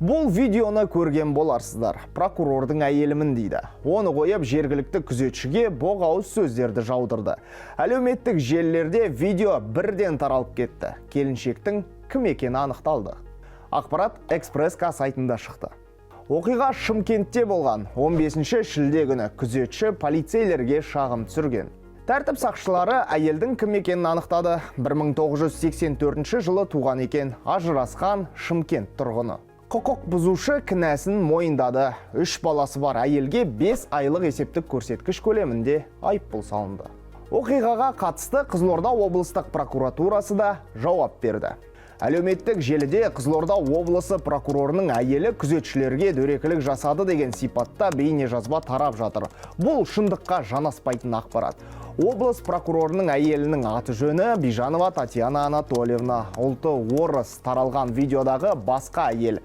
Бұл видеоны көрген боларсыздар. Прокурордың әйелімін дейді. Оны қойып жергілікті күзетшіге боғауыз сөздерді жаудырды. Әлеуметтік желілерде видео бірден таралып кетті. Келіншектің кім екені анықталды. Ақпарат Экспресс-ка сайтында шықты. Оқиға Шымкентте болған. 15 шілде күні күзетші полицейлерге шағым түсірген. Тәртіп сақшылары әйелдің кім екенін анықтады. 1984 жылы туған екен, ажырасқан Шымкент тұрғыны. Құқық бұзушы кінәсін мойындады. 3 баласы бар әйелге 5 айлық есептік көрсеткіш көлемінде айыппұл салынды. Оқиғаға қатысты Қызылорда облыстық прокуратурасы да жауап берді. Әлеуметтік желіде Қызылорда облысы прокурорының әйелі күзетшілерге дөрекілік жасады деген сипатта бейне жазба тарап жатыр. Бұл шындыққа жанаспайтын ақпарат. Облыс прокурорының әйелінің аты жөні Бижанова Татьяна Анатольевна, ұлты орыс. Таралған видеодағы басқа әйел.